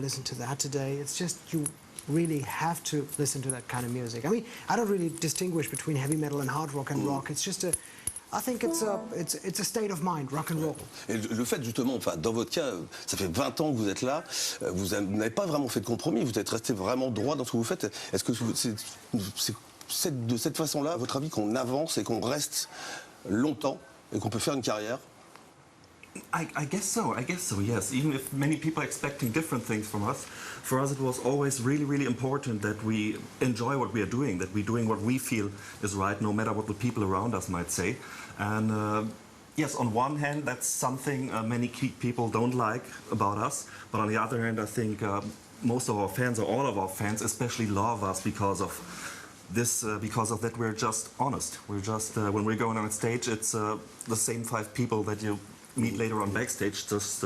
listen to that today. It's just you really have to listen to that kind of music. I mean, I don't really distinguish between heavy metal and hard rock and rock. It's just I think it's a state of mind, rock and roll. Et le fait justement, enfin, dans votre cas, ça fait 20 ans que vous êtes là, vous n'avez pas vraiment fait de compromis, vous êtes resté vraiment droit dans ce que vous faites. Est-ce que c'est de cette façon-là, à votre avis, qu'on avance et qu'on reste longtemps et qu'on peut faire une carrière? I guess so, yes. Even if many people are expecting different things from us, for us it was always really, really important that we enjoy what we are doing, that we're doing what we feel is right, no matter what the people around us might say. And yes, on one hand, that's something many people don't like about us, but on the other hand, I think most of our fans, or all of our fans especially, love us because of this, because of that we're just honest. We're just, when we're going on stage, it's the same 5 people that you meet later on backstage, just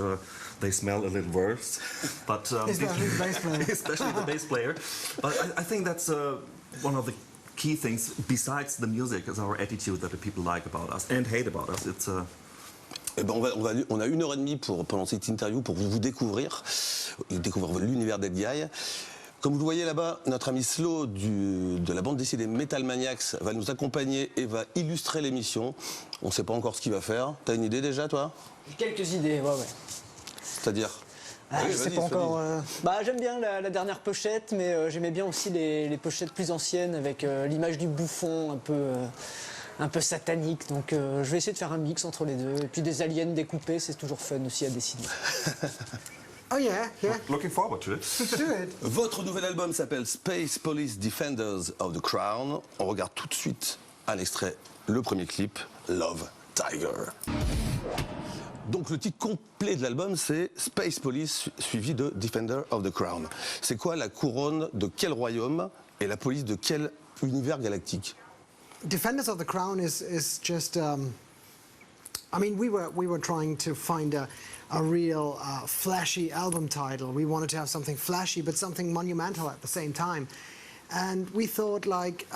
they smell a little worse. But especially the bass player. Especially the bass player. But I think that's one of the key things, besides the music, is our attitude that the people like about us and hate about us. It's Eh ben on a 1h30 pendant cette interview pour vous découvrir l'univers d'Ed Guy. Comme vous le voyez là-bas, notre ami Slow de la bande dessinée Metal Maniacs va nous accompagner et va illustrer l'émission. On ne sait pas encore ce qu'il va faire. T'as une idée déjà, toi? J'ai quelques idées, ouais. C'est-à-dire? Je sais pas encore. J'aime bien la dernière pochette, mais j'aimais bien aussi les pochettes plus anciennes avec l'image du bouffon un peu satanique. Donc je vais essayer de faire un mix entre les deux. Et puis des aliens découpés, c'est toujours fun aussi à dessiner. Oh yeah. looking forward to it. Do it. Votre nouvel album s'appelle Space Police Defenders of the Crown. On regarde tout de suite un extrait, le premier clip, Love Tiger. Donc le titre complet de l'album, c'est Space Police suivi de Defender of the Crown. C'est quoi la couronne de quel royaume et la police de quel univers galactique? Defenders of the Crown is just. I mean, we were trying to find a real flashy album title. We wanted to have something flashy, but something monumental at the same time. And we thought, like,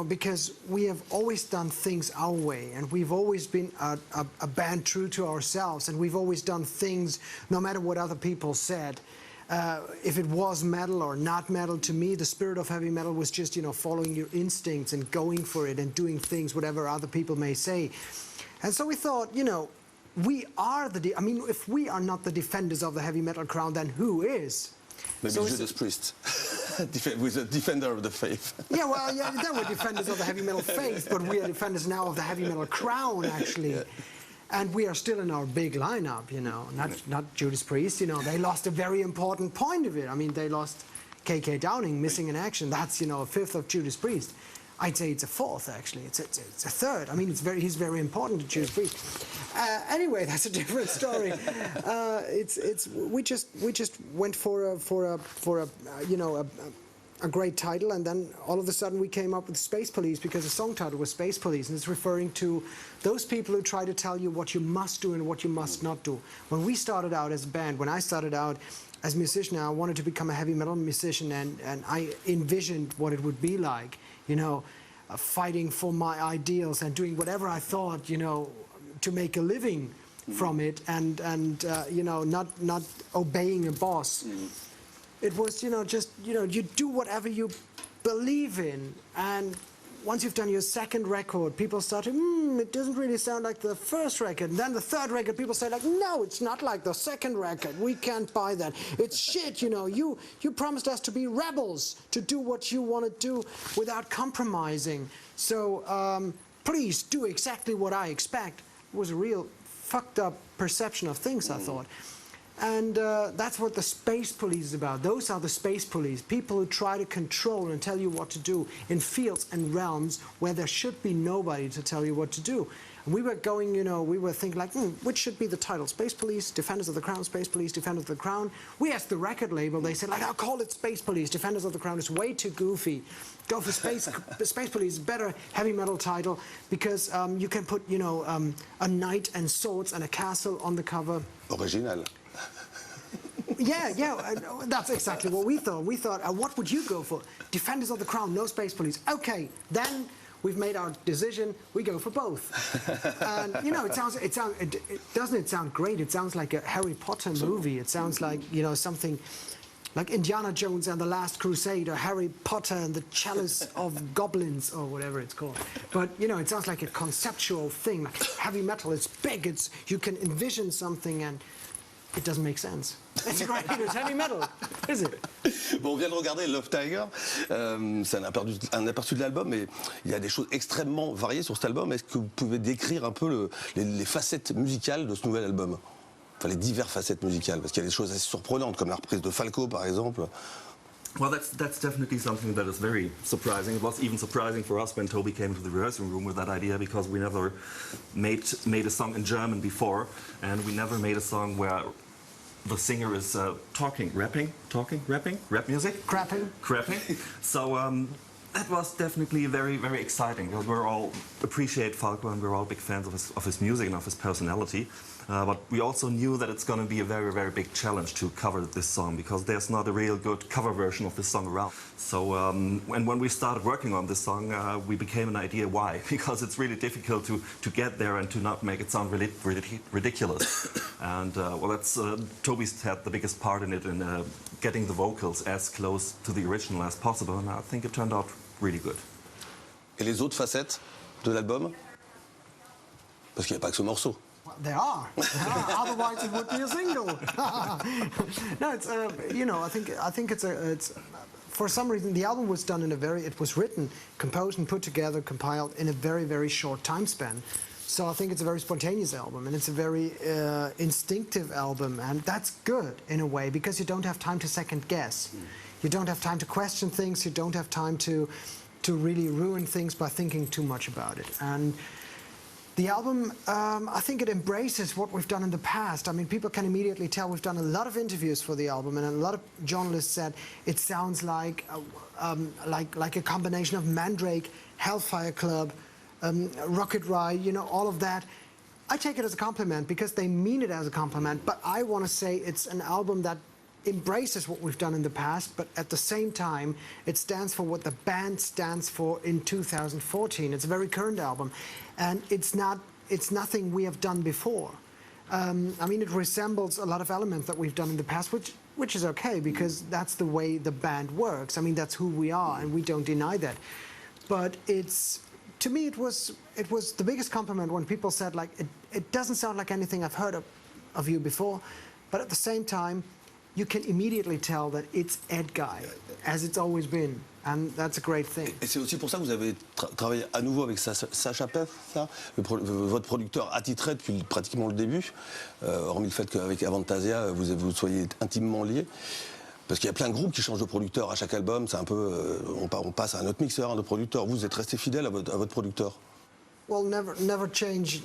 because we have always done things our way, and we've always been a band true to ourselves, and we've always done things no matter what other people said. If it was metal or not metal, to me, the spirit of heavy metal was just, following your instincts and going for it and doing things, whatever other people may say. And so we thought, we are if we are not the defenders of the heavy metal crown, then who is? Maybe so Judas Priest, with a defender of the faith. Yeah, well, yeah, they were defenders of the heavy metal faith, but we are defenders now of the heavy metal crown, actually. Yeah. And we are still in our big lineup, not Judas Priest. They lost a very important point of it. I mean, they lost KK Downing, missing in action. That's, a fifth of Judas Priest. I'd say it's a fourth, actually. It's a third. I mean, he's very important to Judas Priest. Anyway, that's a different story. We just went for a great title, and then all of a sudden we came up with Space Police because the song title was Space Police, and it's referring to those people who try to tell you what you must do and what you must not do. When we started out as a band, when I started out as a musician, I wanted to become a heavy metal musician, and I envisioned what it would be like, fighting for my ideals and doing whatever I thought, to make a living from it, and not obeying a boss. It was, you do whatever you believe in, and once you've done your second record, people start to, it doesn't really sound like the first record. And then the third record, people say, like, no, it's not like the second record. We can't buy that. It's shit, You promised us to be rebels, to do what you want to do without compromising. So please do exactly what I expect. It was a real fucked up perception of things, I thought. And that's what the Space Police is about. Those are the Space Police, people who try to control and tell you what to do in fields and realms where there should be nobody to tell you what to do. And we were going, we were thinking like, which should be the title? Space Police, Defenders of the Crown, Space Police, Defenders of the Crown. We asked the record label, they said, like, I'll call it Space Police, Defenders of the Crown. It's way too goofy. Go for Space Police, better heavy metal title, because you can put, a knight and swords and a castle on the cover. Original. Yeah, that's exactly what we thought. We thought, what would you go for? Defenders of the Crown, no Space Police. Okay, then we've made our decision. We go for both. And doesn't it sound great? It sounds like a Harry Potter movie. It sounds like something like Indiana Jones and the Last Crusade, or Harry Potter and the Chalice of Goblins, or whatever it's called. But you know, it sounds like a conceptual thing. Like heavy metal, it's big, you can envision something, and it doesn't make sense. It's right, it's heavy metal, is it? Bon, on vient de regarder Love Tiger, c'est un aperçu de l'album, mais il y a des choses extrêmement variées sur cet album. Est-ce que vous pouvez décrire un peu les facettes musicales de ce nouvel album? Enfin, les diverses facettes musicales, parce qu'il y a des choses assez surprenantes, comme la reprise de Falco, par exemple. Well, that's definitely something that is very surprising. It was even surprising for us when Toby came to the rehearsal room with that idea, because we never made a song in German before, and we never made a song where the singer is rap music? Crapping. So that was definitely very, very exciting, because we all appreciate Falco and we're all big fans of his music and of his personality. But we also knew that it's going to be a very, very big challenge to cover this song, because there's not a real good cover version of this song around. So when we started working on this song, we became an idea why. Because it's really difficult to get there and to not make it sound really ridiculous. And well, that's Toby's had the biggest part in it, in getting the vocals as close to the original as possible. And I think it turned out really good. Et les autres facettes de l'album? Parce qu'il n'y a pas que ce morceau. There are. Otherwise, it would be a single. No, it's you know, I think it's for some reason the album was done in it was written, composed, and put together, compiled in a very, very short time span. So I think it's a very spontaneous album, and it's a very instinctive album, and that's good in a way, because you don't have time to second guess. You don't have time to question things. You don't have time to really ruin things by thinking too much about it. And the album, I think it embraces what we've done in the past. I mean, people can immediately tell. We've done a lot of interviews for the album, and a lot of journalists said it sounds like a combination of Mandrake, Hellfire Club, Rocket Ride, you know, all of that. I take it as a compliment, because they mean it as a compliment, but I want to say it's an album that embraces what we've done in the past, but at the same time it stands for what the band stands for in 2014. It's a very current album, and it's nothing we have done before. I mean, it resembles a lot of elements that we've done in the past, which is okay, because that's the way the band works. I mean, that's who we are, and we don't deny that. But to me it was the biggest compliment when people said, like, it doesn't sound like anything I've heard of you before, but at the same time you can immediately tell that it's Ed Guy, as it's always been, and that's a great thing. Et c'est aussi pour ça que vous avez travaillé à nouveau avec Sacha Peff, votre producteur attitré depuis pratiquement le début, hormis le fait qu'avec Avantasia, vous soyez intimement liés. Parce qu'il y a plein de groupes qui changent de producteur à chaque album, c'est un peu, on passe à un autre mixeur, un autre producteur. Vous êtes resté fidèle à votre producteur. Well, never change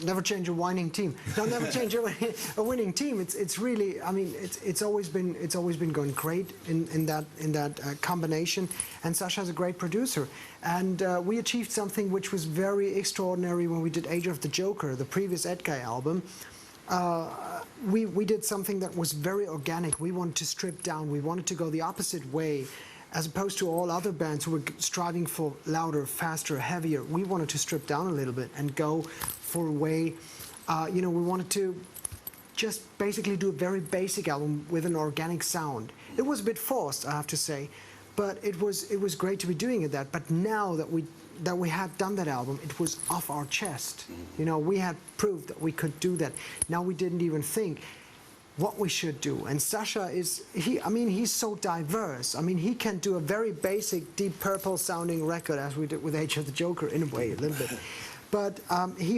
a winning team. No, never change a winning team. It's really, I mean, it's always been going great in that combination. And Sacha is a great producer. And we achieved something which was very extraordinary when we did Age of the Joker, the previous Ed Guy album. We did something that was very organic. We wanted to strip down. We wanted to go the opposite way. As opposed to all other bands who were striving for louder, faster, heavier, we wanted to strip down a little bit and go for a way, you know, we wanted to just basically do a very basic album with an organic sound. It was a bit forced, I have to say, but it was great to be doing it that. But now that we had done that album, it was off our chest. You know, we had proved that we could do that. Now we didn't even think what we should do. And Sacha he's so diverse. I mean, he can do a very basic Deep Purple sounding record, as we did with Age of the Joker, in a way, a little bit. But he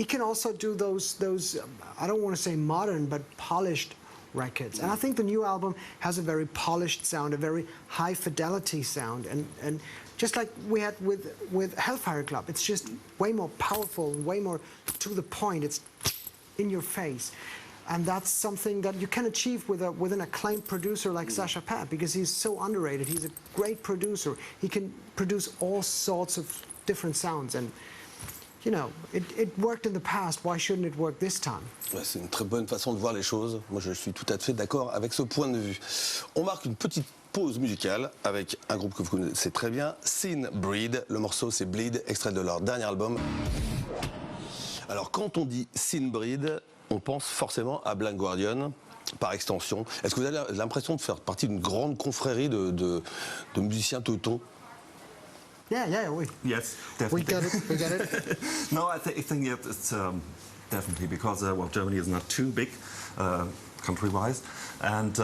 can also do those I don't want to say modern, but polished records. And I think the new album has a very polished sound, a very high fidelity sound, and just like we had with Hellfire Club, it's just way more powerful, way more to the point. It's in your face, and that's something that you can achieve with an acclaimed producer like Sacha Peff, because he's so underrated. He's a great producer. He can produce all sorts of different sounds, and you know, it worked in the past. Why shouldn't it work this time? Ouais, c'est une très bonne façon de voir les choses. Moi, je suis tout à fait d'accord avec ce point de vue. On marque une petite pause musicale avec un groupe que vous connaissez très bien, Sin Breed. Le morceau, c'est Bleed, extrait de leur dernier album. Alors, quand on dit Sin Breed, on pense forcément à Blind Guardian. par extension. Est-ce que vous avez l'impression de faire partie d'une grande confrérie de musiciens teutons? Yeah, Yes, we definitely. get it. No, I think it's definitely because well, Germany is not too big country-wise, and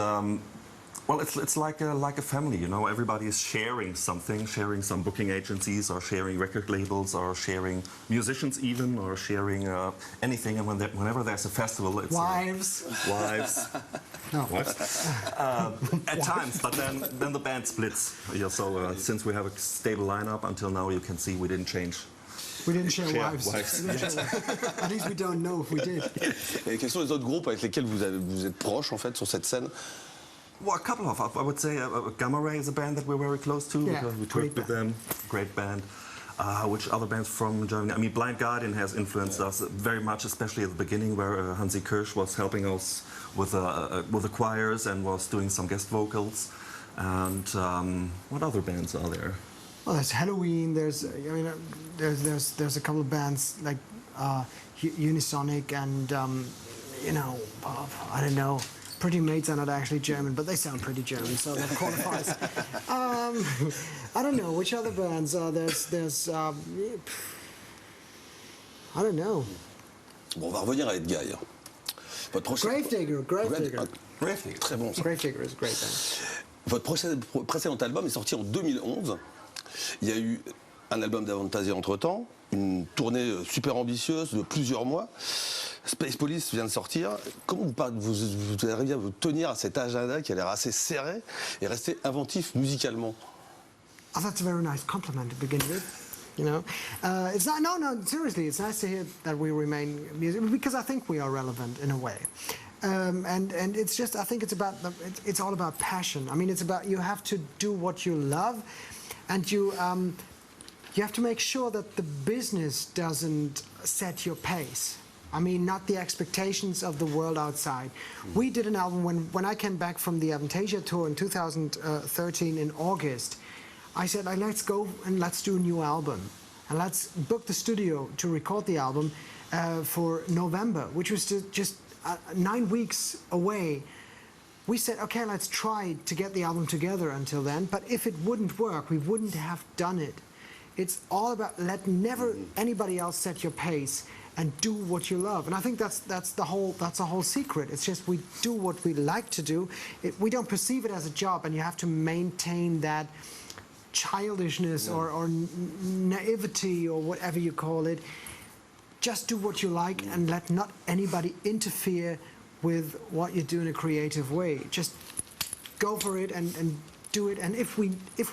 well, it's like a family, you know. Everybody is sharing something, sharing some booking agencies, or sharing record labels, or sharing musicians even, or sharing anything. And whenever there's a festival, it's Wives. wives. No. Wives. At times, but then the band splits. Yeah, so since we have a stable lineup until now, you can see we didn't change. We didn't share Share wives. wives. We didn't share wives. At least we don't know if we did. Et quels sont les autres groupes avec lesquels vous êtes proches en fait sur cette scène? Well, a couple of, I would say, Gamma Ray is a band that we're very close to Yeah, because we great toured with them. Great band. Which other bands from Germany? I mean, Blind Guardian has influenced us very much, especially at the beginning, where Hansi Kirsch was helping us with the choirs and was doing some guest vocals. And what other bands are there? Well, there's Halloween. There's a couple of bands like Unisonic and I don't know. Pretty Mates are not actually German, but they sound pretty German, so that qualifies. I don't know which other bands are. There's I don't know. Bon, on va revenir à Edguy. Votre prochain... Gravedigger. Gravedigger. Très bon. Ça. Gravedigger is a great band. Votre précédent album est sorti en 2011. Il y a eu un album d'Avantasia entre-temps, une tournée super ambitieuse de plusieurs mois. Space Police vient de sortir. Comment vous arrivez à vous tenir à cet agenda qui a l'air assez serré et rester inventif musicalement? Oh, that's a very nice compliment to begin with. You know, it's not. No. Seriously, it's nice to hear that we remain music because I think we are relevant in a way. And it's just, I think it's all about passion. I mean, it's about, you have to do what you love, and you have to make sure that the business doesn't set your pace. I mean, not the expectations of the world outside. We did an album when I came back from the Avantasia tour in 2013 in August. I said, let's go and let's do a new album. And let's book the studio to record the album for November, which was just 9 weeks away. We said, okay, let's try to get the album together until then. But if it wouldn't work, we wouldn't have done it. It's all about never anybody else set your pace and do what you love. And I think that's the whole secret. It's just we do what we like to do. We don't perceive it as a job, and you have to maintain that childishness or naivety or whatever you call it. Just do what you like and let not anybody interfere with what you do in a creative way. Just go for it and do it. And if we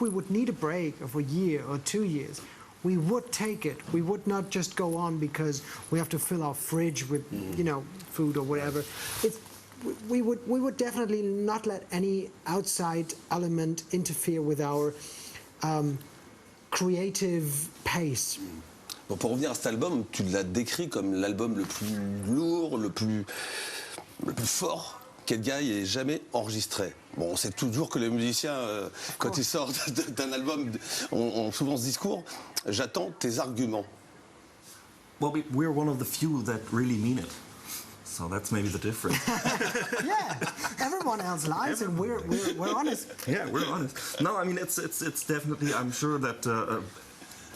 would need a break of a year or 2 years, we would take it. We would not just go on because we have to fill our fridge with food or whatever. We would definitely not let any outside element interfere with our creative pace. Bon, pour revenir à cet album, tu l'as décrit comme l'album le plus lourd, le plus fort qu'Edguy ait jamais enregistré. Bon, on sait toujours que les musiciens, quand ils sortent d'un album, ont souvent ce discours. J'attends tes arguments. Well, we're one of the few that really mean it. So that's maybe the difference. Yeah, everyone else lies and we're honest. Yeah, we're honest. No, I mean, it's definitely, I'm sure that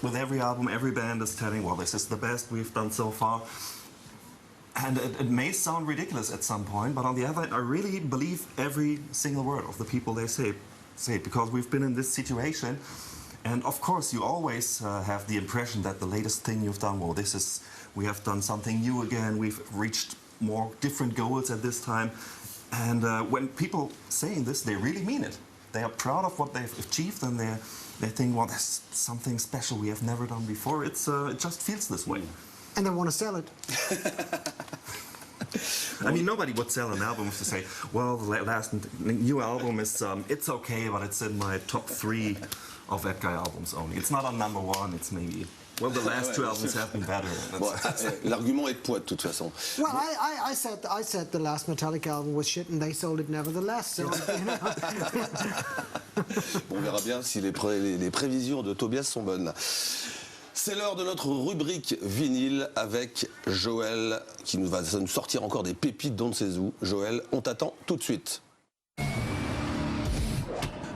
with every album, every band is telling, well, this is the best we've done so far. And it may sound ridiculous at some point, but on the other hand, I really believe every single word of the people they say it, because we've been in this situation. And of course, you always have the impression that the latest thing you've done, well, we have done something new again, we've reached more different goals at this time. And when people saying this, they really mean it. They are proud of what they've achieved, and they think, well, there's something special we have never done before. It just feels this way. And they want to sell it. I mean, nobody would sell an album to say, well, the last new album is, it's okay, but it's in my top 3 of Edguy albums only. It's not on number 1, it's maybe... Well, the last 2 albums have been better. Bon, l'argument est de poids de toute façon. Well, I said the last Metallica album was shit, and they sold it nevertheless. So, Bon, on verra bien si les prévisions de Tobias sont bonnes. C'est l'heure de notre rubrique vinyle avec Joël qui va nous sortir encore des pépites d'on ne sait où. Joël, on t'attend tout de suite.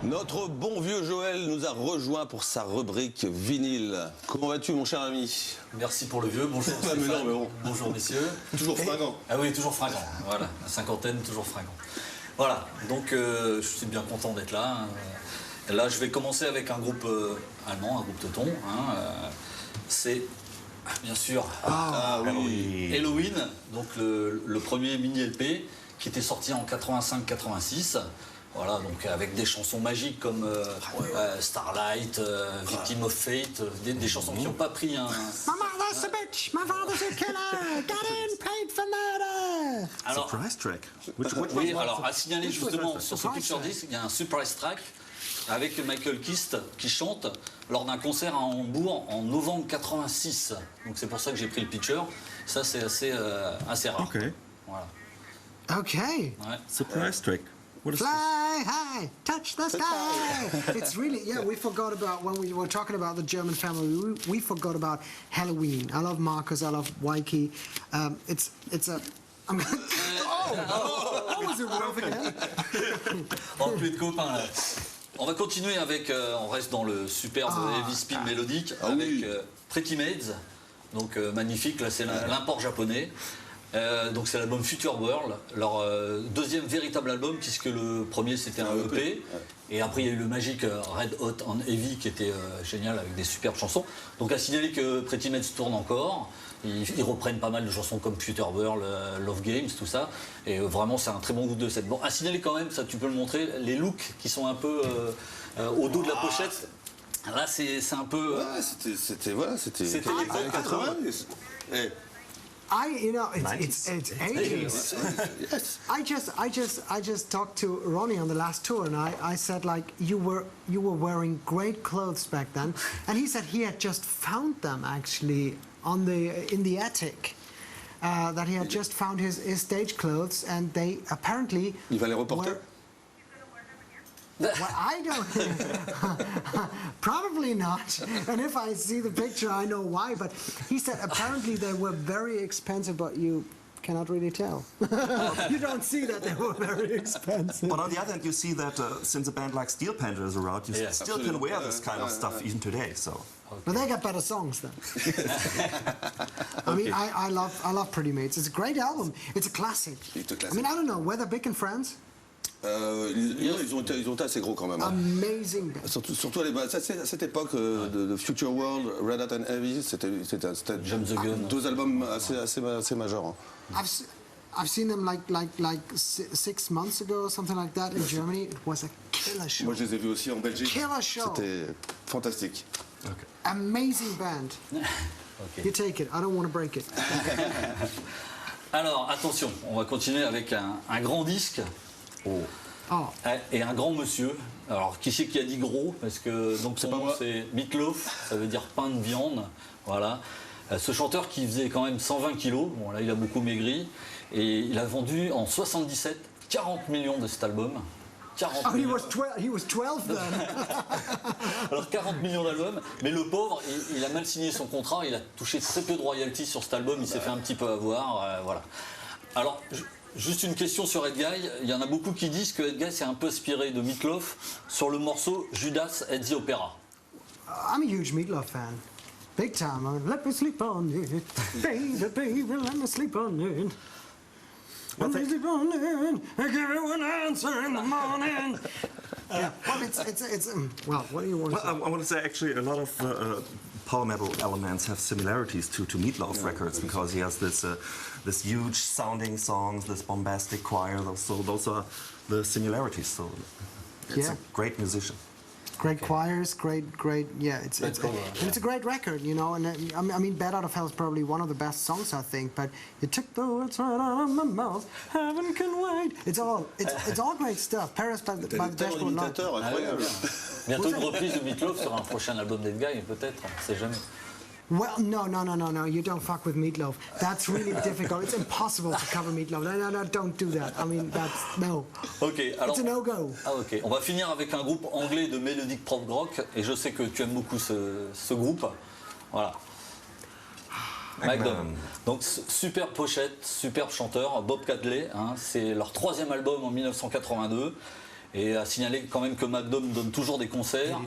Notre bon vieux Joël nous a rejoint pour sa rubrique vinyle. Comment vas-tu, mon cher ami? Merci pour le vieux, bonjour Ah, mais non, mais bon. bonjour messieurs. Toujours fringant. Ah oui, toujours fringant, voilà, la cinquantaine, toujours fringant. Voilà, donc je suis bien content d'être là. Là, je vais commencer avec un groupe allemand, un groupe teuton. C'est bien sûr Helloween, donc le premier mini-LP qui était sorti en 85-86. Voilà, donc avec des chansons magiques comme Starlight, Victim of Fate, des chansons qui n'ont pas pris un... My mother's a bitch, my father's a killer, got in paid for murder. Alors, surprise track. Oui, alors à signaler justement sur ce picture disc, il y a un surprise track avec Michael Kist qui chante lors d'un concert à Hambourg en novembre 86. Donc c'est pour ça que j'ai pris le picture. Ça c'est assez rare. Ok. Voilà. Okay. Ouais. Surprise track. What is Fly high, touch the sky. It's really, yeah, we forgot about, when we were talking about the German family, we forgot about Halloween. I love Marcus, I love Waiki. It's a, I'm gonna, that was a rough again. En plus de copains là. On va continuer avec, on reste dans le superbe heavy speed mélodique avec Pretty Maids. Donc magnifique, là c'est l'import japonais. Donc c'est l'album Future World, leur deuxième véritable album, puisque le premier c'était un EP, et après il y a eu le magique Red Hot and Heavy qui était génial avec des superbes chansons. Donc à signaler que Pretty Maids tourne encore, ils reprennent pas mal de chansons comme Future World, Love Games, tout ça, et vraiment c'est un très bon groupe de set. Bon, à signaler quand même, ça tu peux le montrer, les looks qui sont un peu au dos de la pochette. Là c'est un peu... Ouais, c'était les années 80. You know, it's 80s. Yes. I just talked to Ronnie on the last tour, and I said, like, you were wearing great clothes back then, and he said he had just found them actually in the attic. That he had just found his stage clothes, and they apparently. Il va les reporter. Well, I don't. Probably not. And if I see the picture, I know why. But he said apparently they were very expensive, but you cannot really tell. You don't see that they were very expensive. But on the other hand, you see that since a band like Steel Panther is around, you still can wear this kind of stuff even today. So. But they got better songs then. I mean, I love Pretty Maids. It's a great album. It's a classic. I mean, I don't know, were they big in France? Ils ont été assez gros quand même. Amazing band. Surtout à cette époque de Future World, Red Hot and Heavy, c'était Jump the Gun. deux albums assez majeurs. I've seen them like 6 months ago or something like that in Germany. It was a killer show. Moi je les ai vus aussi en Belgique. Killer show. C'était fantastique. Okay. Amazing band. You take it. I don't want to break it. Alors attention, on va continuer avec un grand disque. Et un grand monsieur. Alors qui c'est qui a dit gros? Parce que donc son nom c'est Meatloaf, ça veut dire pain de viande. Voilà. Ce chanteur qui faisait quand même 120 kilos, bon là il a beaucoup maigri, et il a vendu en 77 40 millions de cet album. 40 millions. He was 12 then. Alors 40 millions d'albums, mais le pauvre, il a mal signé son contrat, il a touché très peu de royalties sur cet album, il s'est fait un petit peu avoir, voilà. Alors, juste une question sur Ed Guy, il y en a beaucoup qui disent que Ed Guy s'est un peu inspiré de Meatloaf sur le morceau Judas at the Opera. I'm a huge Meatloaf fan. Big time. Let me sleep on it. Baby, baby, let me sleep on it. Let me sleep on it. I give you an answer in the morning. Yeah, well, it's well, what do you want to say? I want to say actually a lot of power metal elements have similarities to Meatloaf records because he has this huge sounding songs, this bombastic choir. Those are the similarities. So it's a great musician. Great choirs, great, yeah. It's a great record, you know. And I mean, Bad Out of Hell is probably one of the best songs, I think. But you took the words right out of my mouth. Heaven can wait. It's all great stuff. Paris by the Dashboard Light. Bientôt une reprise de Meatloaf sur un prochain album d'Ed Guy, peut-être, on ne sait jamais. Well, no. You don't fuck with Meatloaf. That's really difficult. It's impossible to cover Meatloaf. No, don't do that. I mean, no. Ok, alors. It's a no-go. Ah, ok. On va finir avec un groupe anglais de melodic prog rock, et je sais que tu aimes beaucoup ce groupe. Voilà. Magnum. Donc superbe pochette, superbe chanteur, Bob Catley. Hein, c'est leur 3e album en 1982. Et à signaler quand même que Magnum donne toujours des concerts.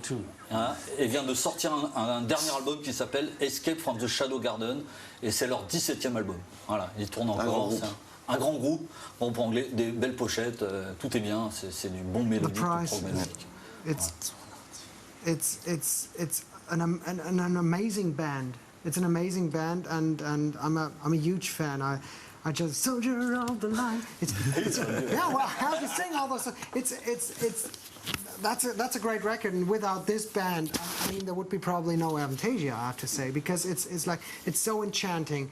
Hein, et vient de sortir un dernier album qui s'appelle Escape from the Shadow Garden. Et c'est leur 17e album. Voilà, ils tournent encore. C'est un grand groupe. Bon, pour anglais, des belles pochettes, tout est bien. C'est du bon mélodique, du prog mélodique. It's an amazing band. It's an amazing band, and I'm a huge fan. I just soldier of the line. Yeah, well, I have to sing all those. That's a great record, and without this band, I mean, there would be probably no Avantasia, I have to say, because it's so enchanting.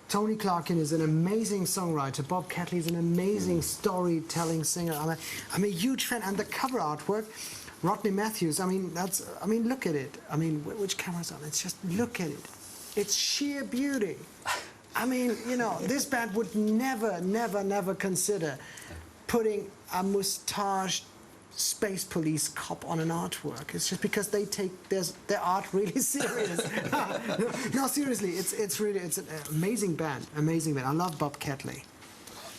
Tony Clarkin is an amazing songwriter. Bob Catley is an amazing storytelling singer. I'm a huge fan, and the cover artwork. Rodney Matthews, I mean, look at it. I mean, which camera's on? It's just, look at it. It's sheer beauty. I mean, you know, this band would never consider putting a mustached Space Police cop on an artwork. It's just because they take their art really serious. No, seriously, it's an amazing band, I love Bob Catley.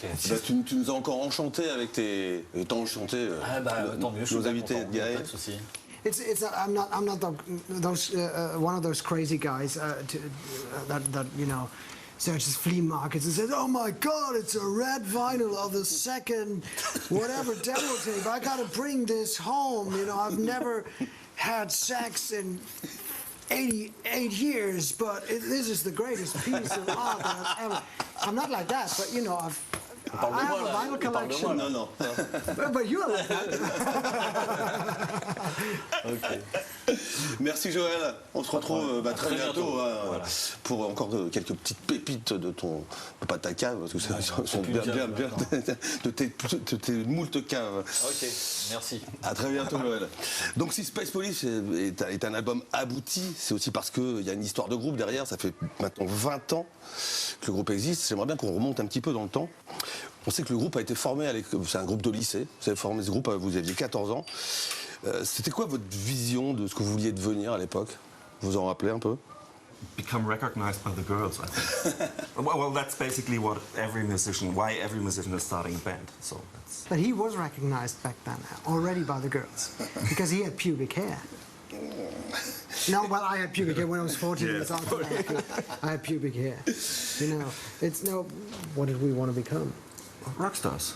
Bah, tu nous as encore enchanté avec tes. Tant enchanté nos invités de Gaël. I'm not one of those crazy guys that you know searches flea markets and says, "Oh my God, it's a red vinyl of the second whatever demo tape. I gotta bring this home. You know, I've never had sex in 88 years, but this is the greatest piece of art that I've ever." I'm not like that, but you know, I have a vinyl collection. Non. But you're like that. Okay. Merci Joël. On se retrouve très bientôt hein, pour encore quelques petites pépites de ton, pas de ta cave parce que ça sont bien de tes moult caves. Ok, merci. À très bientôt Joël. Donc si Space Police est un album abouti, c'est aussi parce qu'il y a une histoire de groupe derrière. Ça fait maintenant 20 ans que le groupe existe. J'aimerais bien qu'on remonte un petit peu dans le temps. On sait que le groupe a été formé, c'est un groupe de lycée. Vous avez formé ce groupe, vous aviez 14 ans. C'était quoi votre vision de ce que vous vouliez devenir à l'époque? Vous vous en rappelez un peu? Become recognized by the girls, I think. Well, that's basically why every musician is starting a band. So that's... But he was recognized back then already by the girls because he had pubic hair. No, well, I had pubic hair when I was 14 years old. I had pubic hair. You know, what did we want to become? Rockstars.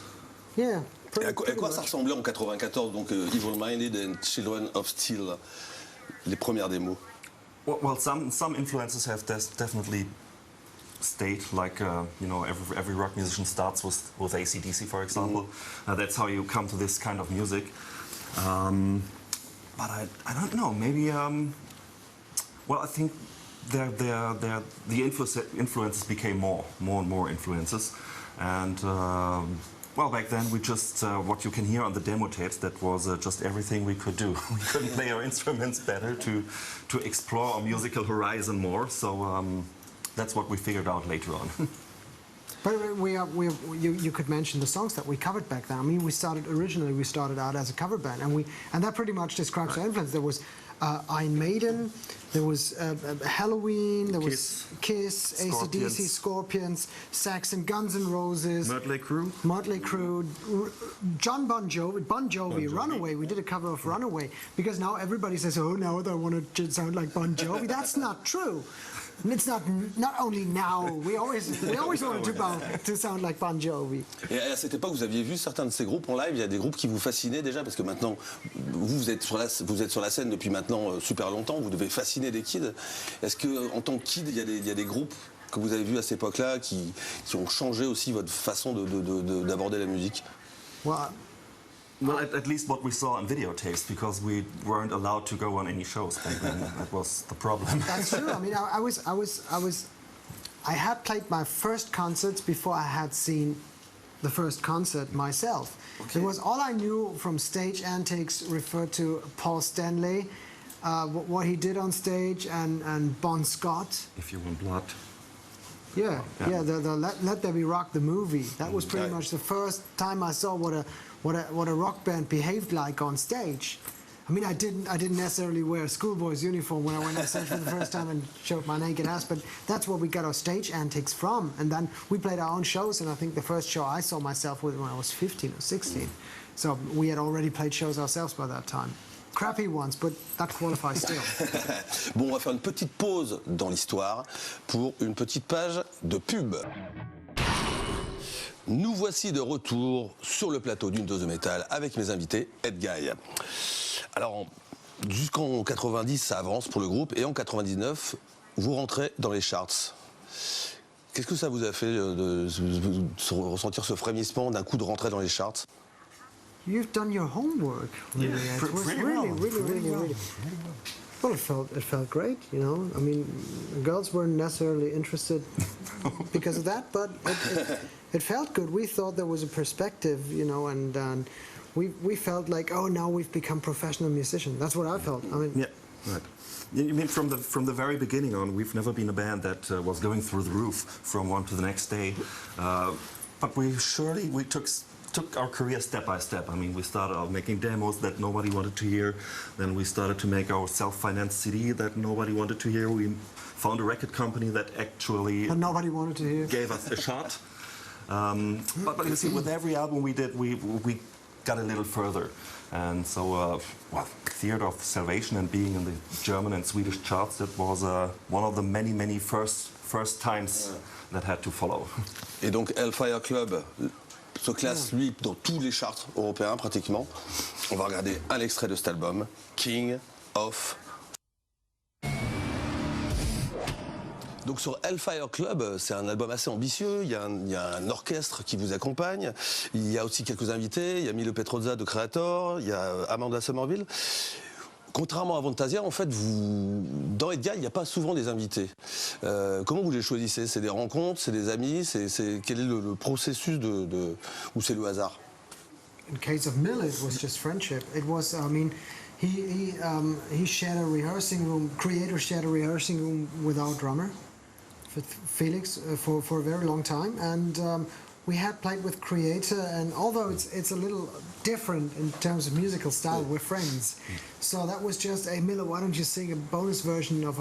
Yeah. Et à quoi ça ressemblait en 94, donc Evil Minded and Children of Steel, les premières démos? Well, some influences have definitely stayed, like you know, every rock musician starts with AC/DC, for example. That's how you come to this kind of music. But I don't know. Maybe well, I think the influences became more and more influences, and well, back then we just what you can hear on the demo tapes, that was just everything we could do. We couldn't play our instruments better to explore our musical horizon more. So that's what we figured out later on. But you could mention the songs that we covered back then. I mean, originally we started out as a cover band, and that pretty much describes our influence. There was Iron Maiden, there was Halloween, there was Kiss, AC/DC, Scorpions, Saxon, Guns N' Roses, Mötley Crüe, John Bon Jovi, Runaway. We did a cover of Runaway because now everybody says, "Oh, now they want to sound like Bon Jovi." That's not true. It's not only now. We always wanted to sound like Bon Jovi. Et à cette époque, vous aviez vu certains de ces groupes en live? Il y a des groupes qui vous fascinaient déjà, parce que maintenant, vous êtes sur la scène depuis maintenant super longtemps. Vous devez fasciner des kids. Est-ce que, en tant que kid, il y a des groupes que vous avez vus à cette époque-là qui ont changé aussi votre façon d'aborder la musique? Well, at least what we saw on videotapes, because we weren't allowed to go on any shows back then. That was the problem. That's true. I mean, I had played my first concerts before I had seen the first concert myself. Okay. It was all I knew from stage antics referred to Paul Stanley, what he did on stage, and Bon Scott. If You Want Blood. Yeah. The Let There Be Rock, the movie. That was pretty much the first time I saw what a rock band behaved like on stage. I mean, I didn't necessarily wear a schoolboy's uniform when I went on stage for the first time and showed my naked ass, but that's where we got our stage antics from. And then we played our own shows, and I think the first show I saw myself with when I was 15 or 16. So we had already played shows ourselves by that time. Crappy ones, but that qualifies still. Bon, on va faire une petite pause dans l'histoire pour une petite page de pub. Nous voici de retour sur le plateau d'une dose de métal avec mes invités, Ed Guy. Alors, jusqu'en 90, ça avance pour le groupe, et en 99, vous rentrez dans les charts. Qu'est-ce que ça vous a fait de ressentir ce frémissement d'un coup de rentrer dans les charts? You've done your homework. Really. It was really. Well, it felt great, you know. I mean, girls weren't necessarily interested because of that, but it felt good. We thought there was a perspective, you know, and we felt like, oh, now we've become professional musicians. That's what I felt. I mean, Yeah, right. You mean from the very beginning on, we've never been a band that was going through the roof from one to the next day, but we took our career step by step. I mean, we started out making demos that nobody wanted to hear. Then we started to make our self-financed CD that nobody wanted to hear. We found a record company that actually but nobody wanted to hear. gave us a shot. But you see, with every album we did, we got a little further. And so, Theater of Salvation and being in the German and Swedish charts, that was one of the many first times that had to follow. Et donc Hellfire Club se classe, lui, dans tous les charts européens, pratiquement. On va regarder un extrait de cet album, King of... Donc sur Hellfire Club, c'est un album assez ambitieux, il y a un orchestre qui vous accompagne, il y a aussi quelques invités, il y a Milo Petrozza de Creator, il y a Amanda Somerville. Contrairement à Fantasia, en fait, dans Ed Guy, il n'y a pas souvent des invités. Comment vous les choisissez? C'est des rencontres, c'est des amis, quel est le processus ou c'est le hasard? In case of Mill, it was just friendship. It was, I mean, he shared a rehearsing room. Creator shared a rehearsing room with our drummer, Felix, for a very long time, and we had played with Creator, and although it's a little different in terms of musical style, we're friends. So that was just, hey Miller, why don't you sing a bonus version of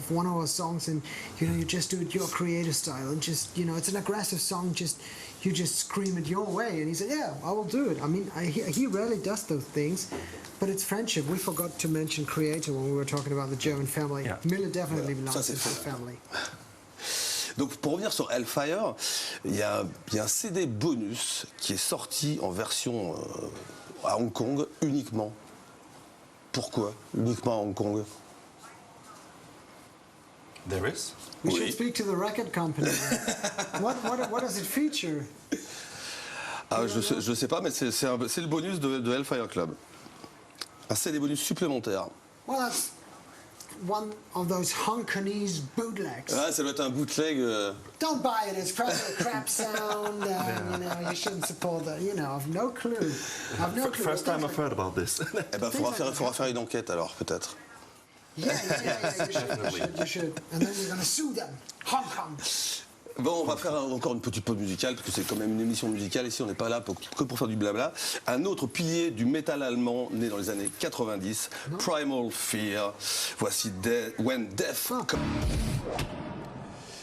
one of our songs, and you know, you just do it your Creator style, and just, you know, it's an aggressive song, you just scream it your way. And he said, yeah, I will do it. I mean, he rarely does those things, but it's friendship. We forgot to mention Creator when we were talking about the German family. Yeah. Miller definitely belongs to the family. Donc pour revenir sur Hellfire, il y a un CD bonus qui est sorti en version à Hong Kong uniquement. Pourquoi uniquement à Hong Kong? There is? We should speak to the record company. What does it feature? Ah, je sais pas, mais c'est le bonus de Hellfire Club. Un CD bonus supplémentaire. Well, that's one of those Hongkonese bootlegs. Ah, ça doit être un bootleg. Don't buy it. It's probably a crap sound. You know, you shouldn't support that. You know, I've no clue. First time I've heard about this. Eh ben, faudra faire une enquête alors, peut-être. Yeah, you should. And then we're going to sue them. Hong Kong. Bon, on va faire encore une petite pause musicale, parce que c'est quand même une émission musicale. Ici, on n'est pas là que pour faire du blabla. Un autre pilier du métal allemand, né dans les années 90, Primal Fear. Voici When Death Comes.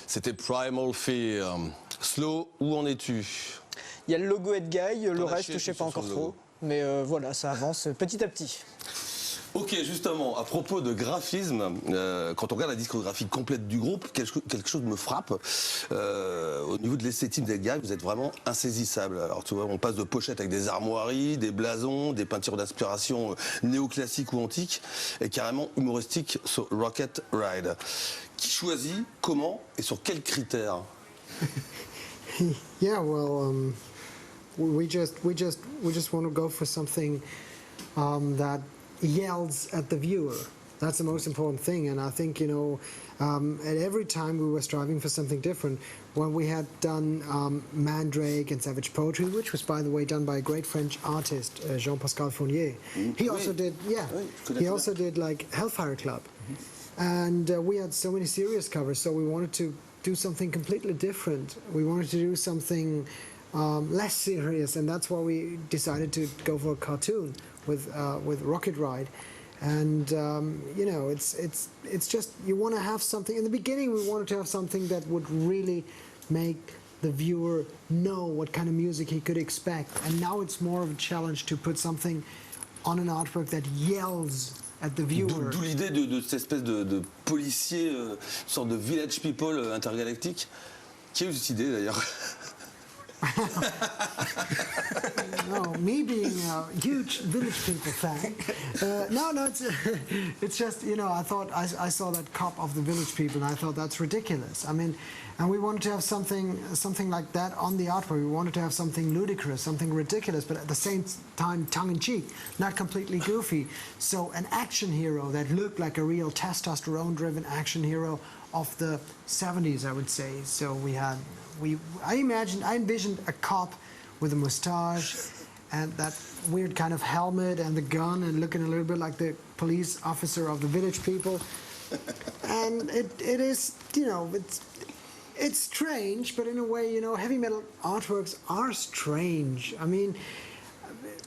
C'était Primal Fear. Slow, où en es-tu? Il y a le logo Ed Guy, le reste, chié, je sais tu pas sens encore le trop. logo. Mais voilà, ça avance petit à petit. Ok, justement, à propos de graphisme, quand on regarde la discographie complète du groupe, quelque chose me frappe. Au niveau de l'esthétique des gars, vous êtes vraiment insaisissable. Alors tu vois, on passe de pochettes avec des armoiries, des blasons, des peintures d'inspiration néoclassiques ou antiques, et carrément humoristiques sur Rocket Ride. Qui choisit, comment et sur quels critères? Yeah, well, we just want to go for something that yells at the viewer. That's the most important thing, and I think, you know, at every time we were striving for something different. When we had done Mandrake and Savage Poetry, which was, by the way, done by a great French artist, Jean-Pascal Fournier. He also did, he also did like Hellfire Club, and we had so many serious covers, so we wanted to do something completely different. We wanted to do something less serious, and that's why we decided to go for a cartoon with Rocket Ride. And you know, it's just you want to have something. In the beginning, we wanted to have something that would really make the viewer know what kind of music he could expect. And now it's more of a challenge to put something on an artwork that yells at the viewer. D'où l'idée de cette espèce de policier, une sorte de village people intergalactique. Qui a eu cette idée d'ailleurs? No, me being a huge Village People fan. No, it's just, you know, I thought, I saw that cop of the Village People and I thought that's ridiculous. I mean, and we wanted to have something like that on the artwork. We wanted to have something ludicrous, something ridiculous, but at the same time tongue-in-cheek, not completely goofy. So an action hero that looked like a real testosterone-driven action hero of the 70s, I would say. So I envisioned a cop with a mustache and that weird kind of helmet and the gun and looking a little bit like the police officer of the Village People. And it is, you know, it's strange, but in a way, you know, heavy metal artworks are strange. I mean,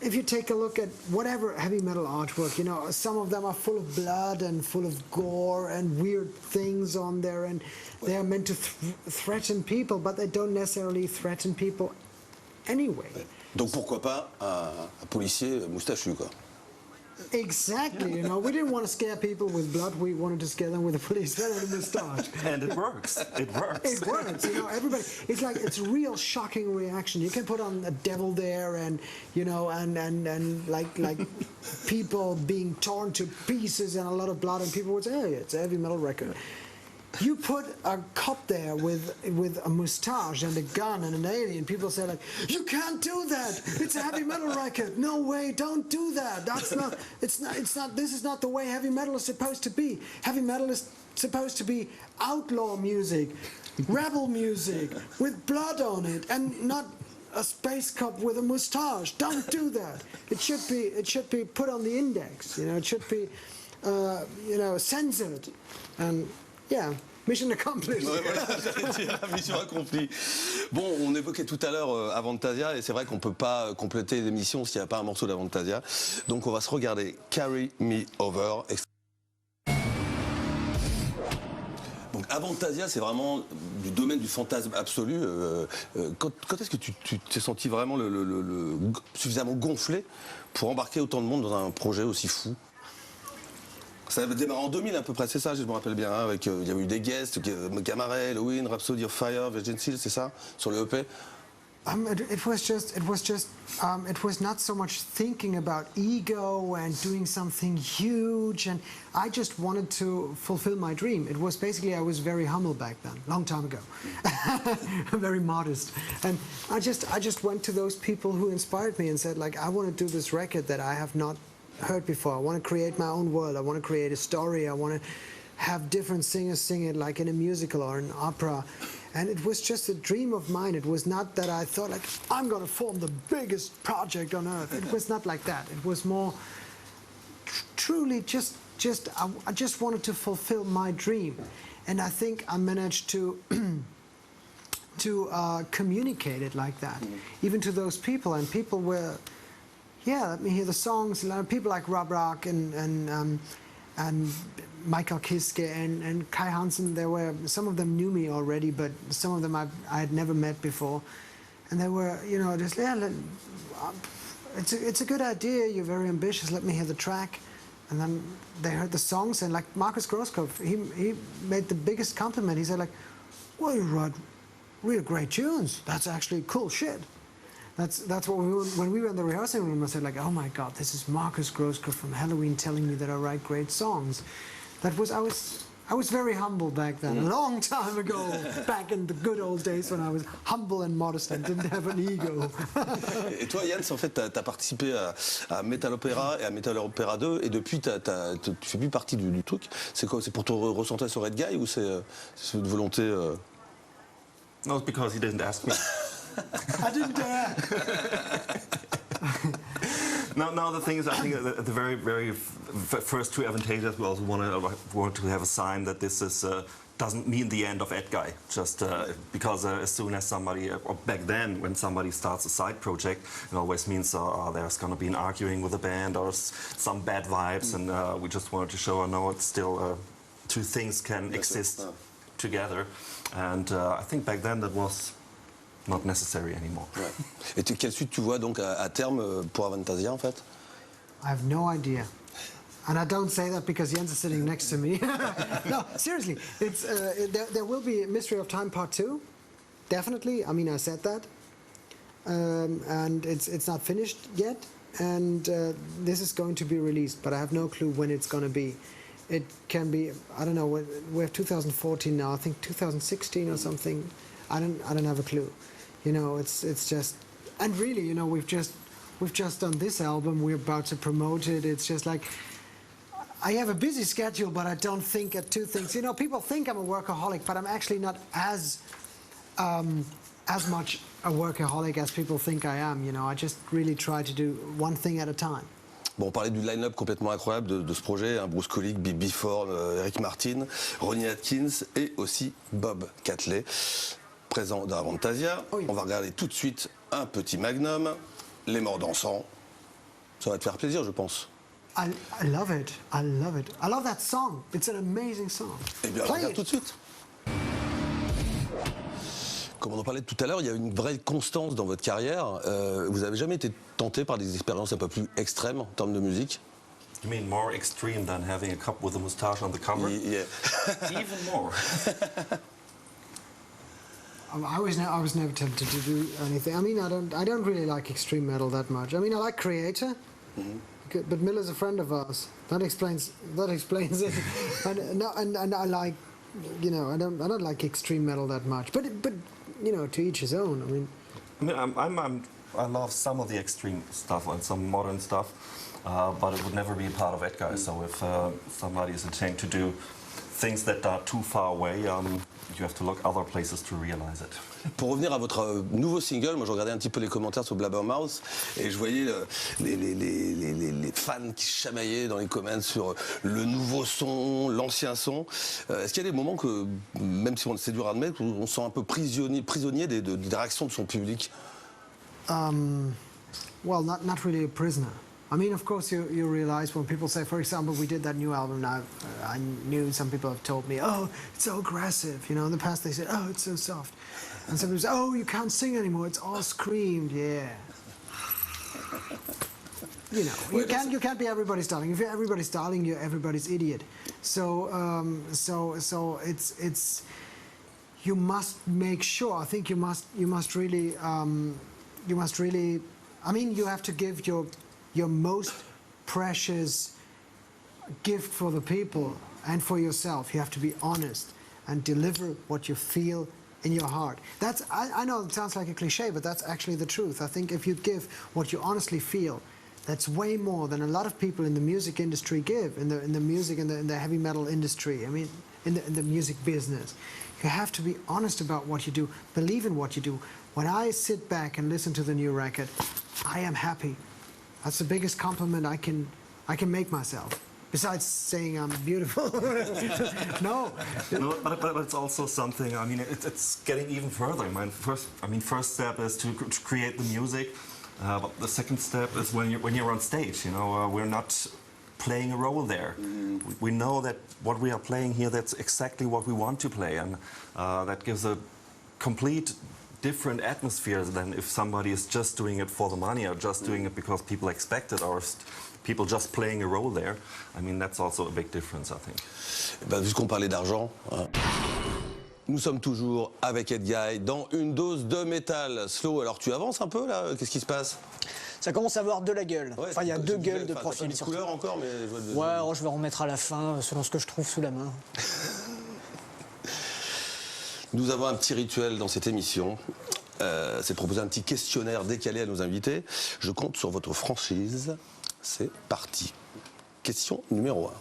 if you take a look at whatever heavy metal artwork, you know, some of them are full of blood and full of gore and weird things on there, and they are meant to threaten people, but they don't necessarily threaten people anyway. Donc pourquoi pas un policier moustachu, quoi. Exactly, you know, we didn't want to scare people with blood, we wanted to scare them with a policeman and a moustache. And it works. It works. It works, you know, everybody, it's real shocking reaction. You can put on a devil there and, you know, and like people being torn to pieces and a lot of blood, and people would say, hey, it's a heavy metal record. You put a cop there with a mustache and a gun and an alien, people say like, you can't do that, it's a heavy metal record, no way, don't do that, this is not the way heavy metal is supposed to be. Heavy metal is supposed to be outlaw music, rebel music, with blood on it, and not a space cop with a mustache. Don't do that. It should be put on the index, you know, it should be, you know, censored. And yeah, mission accomplished. Ouais, voilà, j'allais dire, mission accomplie. Bon, on évoquait tout à l'heure Avantasia, et c'est vrai qu'on ne peut pas compléter l'émission s'il n'y a pas un morceau d'Avantasia. Donc on va se regarder Carry Me Over. Donc Avantasia, c'est vraiment du domaine du fantasme absolu. Quand est-ce que tu t'es senti vraiment suffisamment gonflé pour embarquer autant de monde dans un projet aussi fou? Ça a démarré en 2000 à peu près, c'est ça, je me rappelle bien, hein, avec il y avait eu des guests, Gamma Ray, Halloween, Rhapsody of Fire, Virgin Seal, c'est ça, sur le EP. It was not so much thinking about ego and doing something huge, and I just wanted to fulfill my dream. It was basically, I was very humble back then, long time ago, very modest, and I just went to those people who inspired me and said, like, I want to do this record that I have not heard before. I want to create my own world. I want to create a story. I want to have different singers sing it like in a musical or an opera. And it was just a dream of mine. It was not that I thought like, I'm going to form the biggest project on earth. It was not like that. It was more truly I just wanted to fulfill my dream. And I think I managed to communicate it like that, even to those people. And people were, yeah, let me hear the songs. People like Rob Rock and Michael Kiske and Kai Hansen. There were some of them knew me already, but some of them I had never met before, and they were, you know, just it's a good idea. You're very ambitious. Let me hear the track, and then they heard the songs, and like Marcus Grosskopf, he made the biggest compliment. He said like, "Well, you write real great tunes. That's actually cool shit." That's what when we were in the rehearsing room, I said like, oh my God, this is Marcus Grosskopf from Halloween telling me that I write great songs. I was very humble back then, a long time ago, back in the good old days when I was humble and modest and didn't have an ego. Et toi, Jens, en fait, t'as participé à Metal Opera et à Metal Opera 2, et depuis, tu fais plus partie du truc. C'est quoi? C'est pour te recentrer sur Red Guy ou c'est une volonté No, it's because he didn't ask me. I didn't dare. No, the thing is, I think at the very, very first two Avantages, we also want to have a sign that this is doesn't mean the end of Edguy, just because as soon as somebody, or back then, when somebody starts a side project, it always means there's going to be an arguing with the band or some bad vibes, and we just wanted to show, no, it's still two things can exist together, and I think back then that was not necessary anymore. Ouais. Et quelle suite tu vois donc à terme pour Avantasia en fait? I have no idea. And I don't say that because Jens is sitting next to me. No, seriously, it's, there will be Mystery of Time Part 2, definitely. I mean, I said that. And it's not finished yet. And this is going to be released, but I have no clue when it's going to be. It can be, I don't know, we have 2014 now, I think 2016 or something. I don't have a clue. You know, it's just, and really, you know, we've just done this album, we're about to promote it. It's just like, I have a busy schedule, but I don't think at two things. You know, people think I'm a workaholic, but I'm actually not as much a workaholic as people think I am. You know, I just really try to do one thing at a time. Bon, on parlait du line-up complètement incroyable de ce projet, hein, Bruce Kulick, Bibi Ford, Eric Martin, Ronnie Atkins et aussi Bob Catley, présent dans Avantasia. Oui. On va regarder tout de suite un petit magnum, Les Morts dansants. Ça va te faire plaisir, je pense. I love it. I love it. I love that song. It's an amazing song. Eh bien, on Play regarde it. tout de suite. Comme on en parlait tout à l'heure, il y a une vraie constance dans votre carrière. Vous n'avez jamais été tenté par des expériences un peu plus extrêmes en termes de musique? You mean more extreme than having a cop with a moustache on the cover? Yeah. Even more. I was never tempted to do anything. I mean, I don't really like extreme metal that much. I mean, I like Creator, but Miller's a friend of ours. That explains it. and I like, you know, I don't like extreme metal that much. But you know, to each his own. I mean, I love some of the extreme stuff and some modern stuff, but it would never be a part of Edguy. So if somebody is intending to do things that are too far away, you have to look other places to realize it. Pour revenir à votre nouveau single, moi je regardais un petit peu les commentaires sur Blabbermouth et je voyais les fans qui chamaillaient dans les comments sur le nouveau son, l'ancien son. Est-ce qu'il y a des moments que, même si c'est dur à admettre, où on se sent un peu prisonnier des réactions de son public? well, not really a prisoner. I mean, of course, you realize when people say, for example, we did that new album now, I knew some people have told me, oh, it's so aggressive. You know, in the past they said, oh, it's so soft. And some people say, oh, you can't sing anymore, it's all screamed, yeah. You know, you can't be everybody's darling. If you're everybody's darling, you're everybody's idiot. So it's you must make sure. I think you must really I mean, you have to give your most precious gift for the people and for yourself. You have to be honest and deliver what you feel in your heart. That's, I know it sounds like a cliche, but that's actually the truth. I think if you give what you honestly feel, that's way more than a lot of people in the music industry give, in the music and in the heavy metal industry. I mean, in the music business. You have to be honest about what you do, believe in what you do. When I sit back and listen to the new record, I am happy. That's the biggest compliment I can make myself. Besides saying I'm beautiful. No. No, but it's also something. I mean, it's getting even further. First step is to create the music, but the second step is when you're on stage. You know, we're not playing a role there. We know that what we are playing here, that's exactly what we want to play, and that gives a complete different atmosphere than if somebody is just doing it for the money or just doing it because people expect it, or people just playing a role there. I mean, that's also a big difference, I think. Puisqu'on parlait d'argent, hein, nous sommes toujours avec Edguy dans une dose de métal. Slow, alors tu avances un peu là? Qu'est-ce qui se passe? Ça commence à avoir de la gueule. Ouais, enfin, il y a deux gueules de profil. T'as pas mis de couleur encore, mais je vois de... Ouais, alors je vais en remettre à la fin, selon ce que je trouve sous la main. Nous avons un petit rituel dans cette émission. C'est de proposer un petit questionnaire décalé à nos invités. Je compte sur votre franchise. C'est parti. Question numéro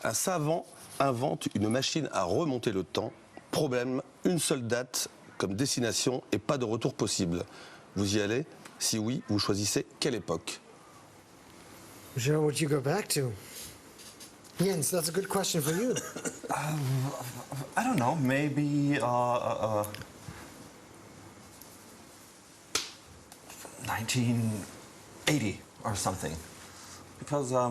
1. Un savant invente une machine à remonter le temps. Problème, une seule date comme destination et pas de retour possible. Vous y allez? Si oui, vous choisissez quelle époque? Sure, what you go back to? Jens, that's a good question for you. I don't know, maybe 1980 or something. Because I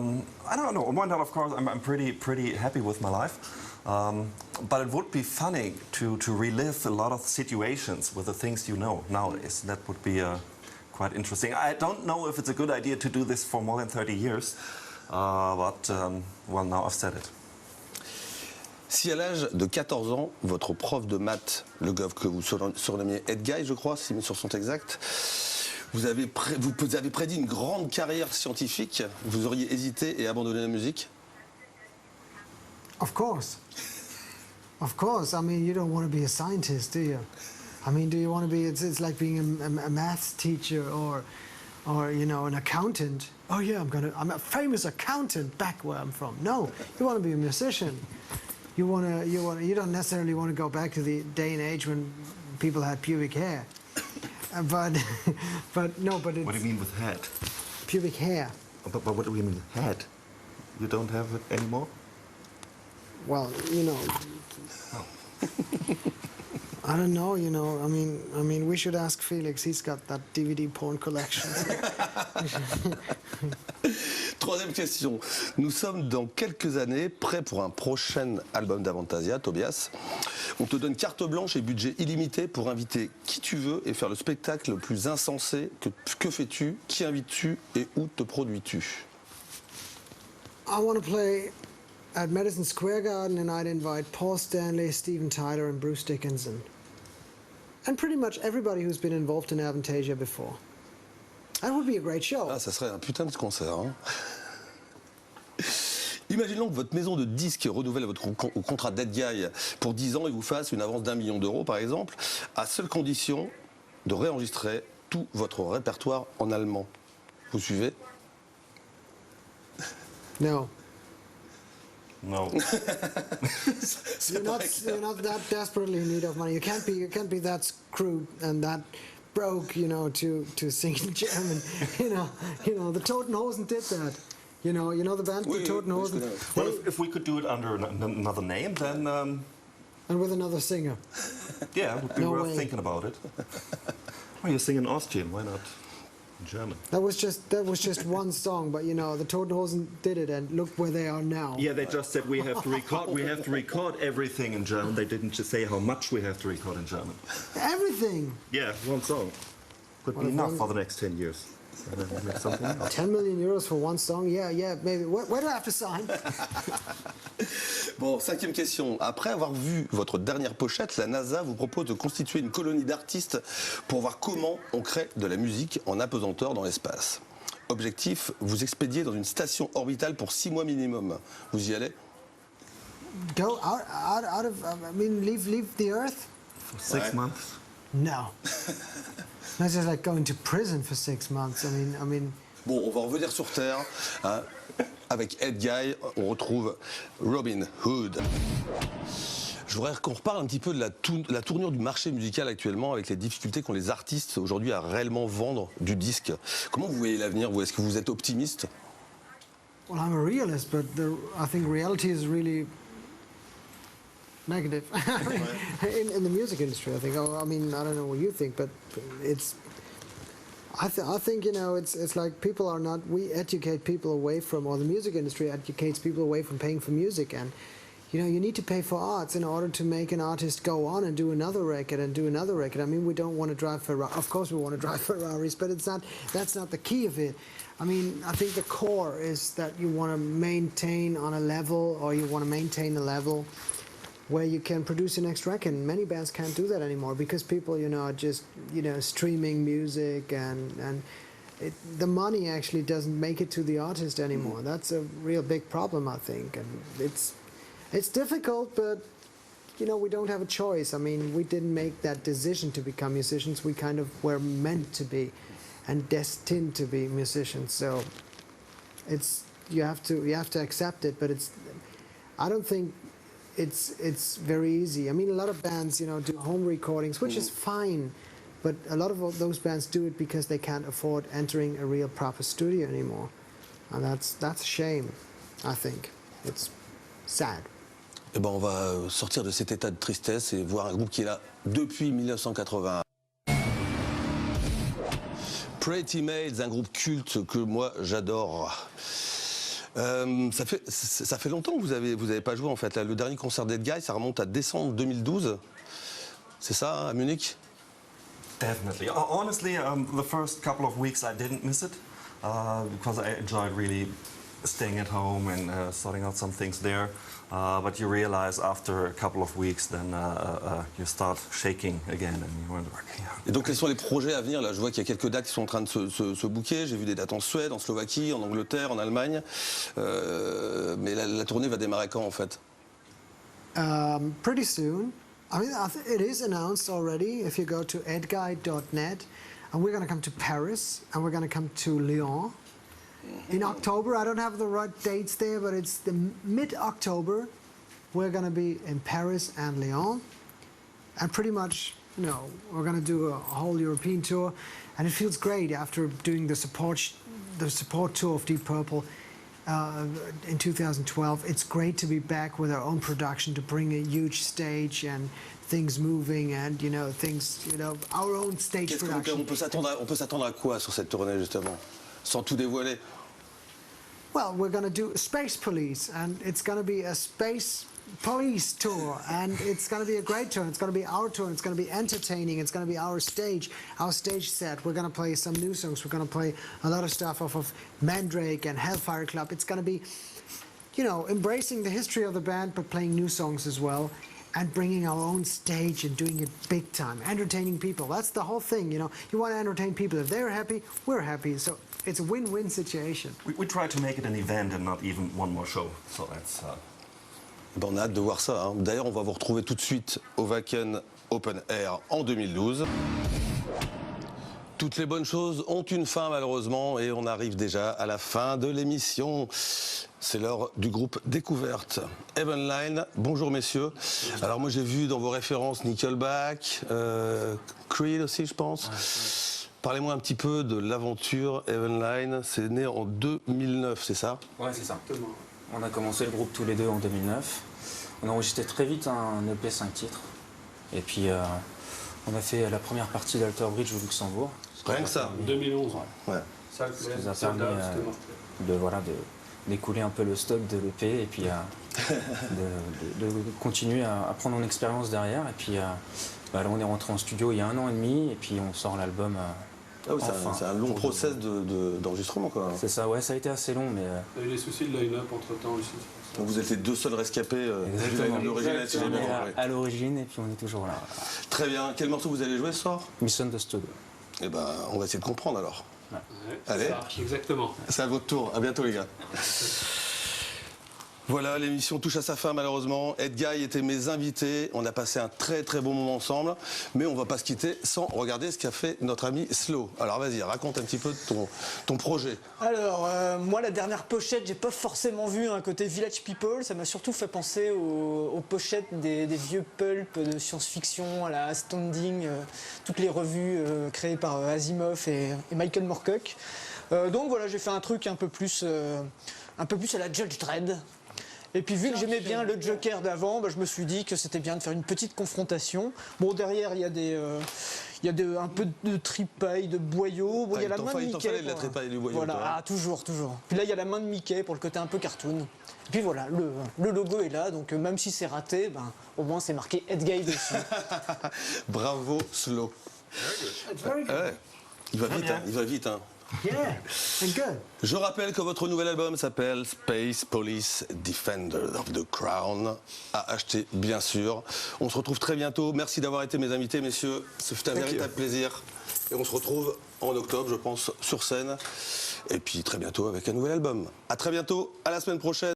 don't know. On one hand, of course, I'm pretty happy with my life. But it would be funny to relive a lot of situations with the things you know nowadays. That would be quite interesting. I don't know if it's a good idea to do this for more than 30 years. But well, now I've said it. Si à l'âge de 14 ans, votre prof de maths, le gov que vous surnommiez Edguy, je crois, si mes sources sont exactes, vous avez prédit une grande carrière scientifique, vous auriez hésité et abandonné la musique? Of course. Of course. I mean, you don't want to be a scientist, do you? I mean, do you want to be, it's like being a maths teacher or you know, an accountant. Oh yeah, I'm a famous accountant back where I'm from. No, you want to be a musician. You don't necessarily want to go back to the day and age when people had pubic hair. But no, but it's What do you mean with head? pubic hair. But what do you mean head? You don't have it anymore? Well, you know, I don't know, you know, I mean, we should ask Felix, he's got that DVD porn collection. Troisième question. Nous sommes dans quelques années prêts pour un prochain album d'Avantasia, Tobias. On te donne carte blanche et budget illimité pour inviter qui tu veux et faire le spectacle le plus insensé. Que fais-tu? Qui invites-tu? Et où te produis-tu? I want to play at Madison Square Garden and I'd invite Paul Stanley, Steven Tyler and Bruce Dickinson. And pretty much everybody who's been involved in Avantasia before. That would be a great show. Ah, ça serait un putain de concert. Hein. Imaginons que votre maison de disques renouvelle votre contrat d'Edguy pour 10 ans et vous fasse une avance d'1 million d'euros, par exemple, à seule condition de réenregistrer tout votre répertoire en allemand. Vous suivez? No. No. You're not that desperately in need of money. You can't be that screwed and that broke, you know, to sing in German. You know, the Toten Hosen did that. You know the band, the Toten Hosen. Well, if we could do it under another name, then And with another singer. yeah, it would be No worth way. thinking about it. Well, you sing in Austrian, why not in German? That was just one song, but you know the Toten Hosen did it, and look where they are now. Yeah, they just said we have to record everything in German. They didn't just say how much we have to record in German. Everything. Yeah, one song. Could be if enough one- for the next 10 years. And then make something else. 10 million euros for one song? Yeah, maybe. Where do I have to sign? Bon, cinquième question. Après avoir vu votre dernière pochette, la NASA vous propose de constituer une colonie d'artistes pour voir comment on crée de la musique en apesanteur dans l'espace. Objectif, vous expédier dans une station orbitale pour 6 mois minimum. Vous y allez? Go out of. I mean, leave the Earth? For 6 months? No. That's just like going to prison for 6 months. I mean. Bon, on va revenir sur Terre. Hein. Avec Edguy, on retrouve Robin Hood. Je voudrais qu'on reparle un petit peu de la tournure du marché musical actuellement, avec les difficultés qu'ont les artistes aujourd'hui à réellement vendre du disque. Comment vous voyez l'avenir? Est-ce que vous êtes optimiste? Well, I'm a realist, but I think reality is really negative in the music industry. I think. I mean, I don't know what you think, but it's. I think, you know, it's like people are not. We educate people away from, or the music industry educates people away from paying for music, and you know, you need to pay for arts in order to make an artist go on and do another record and do another record. I mean, we don't want to drive Ferrari. Of course, we want to drive Ferraris, but it's not. That's not the key of it. I mean, I think the core is that you want to maintain on a level, or you want to maintain a level where you can produce your next record. And many bands can't do that anymore because people, you know, are just, you know, streaming music and the money actually doesn't make it to the artist anymore. That's a real big problem, I think. And it's difficult, but, you know, we don't have a choice. I mean, we didn't make that decision to become musicians. We kind of were meant to be and destined to be musicians. So you have to accept it, but I don't think it's very easy. I mean, a lot of bands, you know, do home recordings, which is fine, but a lot of those bands do it because they can't afford entering a real proper studio anymore, and that's a shame. I think it's sad. Eh ben, on va sortir de cet état de tristesse et voir un groupe qui est là depuis 1981. Pretty Maids, un groupe culte que moi j'adore. Ça fait longtemps que vous avez pas joué en fait. Là, le dernier concert d'Ed Guy, ça remonte à décembre 2012. C'est ça, hein, à Munich? Definitely. Honestly, the first couple of weeks I didn't miss it because I enjoyed really staying at home and sorting out some things there. But you realize after a couple of weeks, then you start shaking again, and you wonder, yeah. Et donc, quels sont les projets à venir? Là, je vois qu'il y a quelques dates qui sont en train de se booker. J'ai vu des dates en Suède, en Slovaquie, en Angleterre, en Allemagne. Mais la tournée va démarrer quand, en fait? Pretty soon. I mean, it is announced already. If you go to edguide.net, and we're going to come to Paris, and we're going to come to Lyon. In October, I don't have the right dates there, but it's the mid-October. We're going to be in Paris and Lyon. And pretty much, you know, we're going to do a whole European tour. And it feels great after doing the support tour of Deep Purple in 2012. It's great to be back with our own production, to bring a huge stage and things moving and, you know, things, you know, our own stage production. On peut s'attendre à quoi sur cette tournée, justement? Sans tout dévoiler. Well, we're going to do Space Police, and it's going to be a Space Police tour, and it's going to be a great tour. It's going to be our tour, and it's going to be entertaining. It's going to be our stage set. We're going to play some new songs. We're going to play a lot of stuff off of Mandrake and Hellfire Club. It's going to be, you know, embracing the history of the band, but playing new songs as well, and bringing our own stage and doing it big time, entertaining people. That's the whole thing, you know. You want to entertain people. If they're happy, we're happy. So it's a win-win situation. We try to make it an event and not even one more show. So that's. Ben, on a hâte de voir ça, hein. D'ailleurs, on va vous retrouver tout de suite au Wacken Open Air en 2012. Toutes les bonnes choses ont une fin, malheureusement, et on arrive déjà à la fin de l'émission. C'est l'heure du groupe Découverte. Evenline, bonjour messieurs. Alors moi j'ai vu dans vos références Nickelback, Creed aussi je pense. Parlez-moi un petit peu de l'aventure Evenline. C'est né en 2009, c'est ça? Ouais, c'est ça. On a commencé le groupe tous les deux en 2009. On a enregistré très vite un EP 5 titres. Et puis on a fait la première partie d'Alter Bridge au Luxembourg. Rien que ça. 2011. Ouais. Ça nous a permis d'écouler un peu le stock de l'EP et puis de continuer à prendre en expérience derrière. Et puis là, on est rentré en studio il y a 1 an et demi et puis on sort l'album. Ah oui, c'est un long process d'enregistrement quoi. C'est ça, ouais, ça a été assez long, mais. Il y a eu des soucis de line-up entre temps aussi. Donc vous êtes les deux seuls rescapés du line-up original, si j'ai bien compris. À l'origine et puis on est toujours là. Très bien. Quel morceau vous allez jouer ce soir? Misunderstood. Eh ben, on va essayer de comprendre alors. Ouais, Allez. ça, exactement. C'est à votre tour. À bientôt les gars. Voilà, l'émission touche à sa fin malheureusement. Ed Guy était mes invités. On a passé un très très bon moment ensemble. Mais on ne va pas se quitter sans regarder ce qu'a fait notre ami Slow. Alors vas-y, raconte un petit peu ton projet. Alors, moi, la dernière pochette, j'ai pas forcément vu un côté Village People. Ça m'a surtout fait penser aux pochettes des vieux pulp de science-fiction à la Astounding, toutes les revues créées par Asimov et Michael Moorcock. Donc voilà, j'ai fait un truc un peu plus à la Judge Dredd. Et puis vu que j'aimais bien le Joker d'avant, je me suis dit que c'était bien de faire une petite confrontation. Bon, derrière, il y a un peu de tripaille, de boyaux. Bon, il y a la main de Mickey. Fallait de la tripaille et du boyau. Voilà, toujours. Puis là, il y a la main de Mickey pour le côté un peu cartoon. Et puis voilà, le logo est là, donc même si c'est raté, au moins c'est marqué Ed Guy dessus. Bravo, Slow. Ouais. Il va vite, hein. Yeah, and good. Je rappelle que votre nouvel album s'appelle Space Police Defender of the Crown, à acheter bien sûr. On se retrouve très bientôt. Merci d'avoir été mes invités, messieurs. Ce fut un véritable plaisir. Et on se retrouve en octobre, je pense, sur scène. Et puis très bientôt avec un nouvel album. À très bientôt, à la semaine prochaine.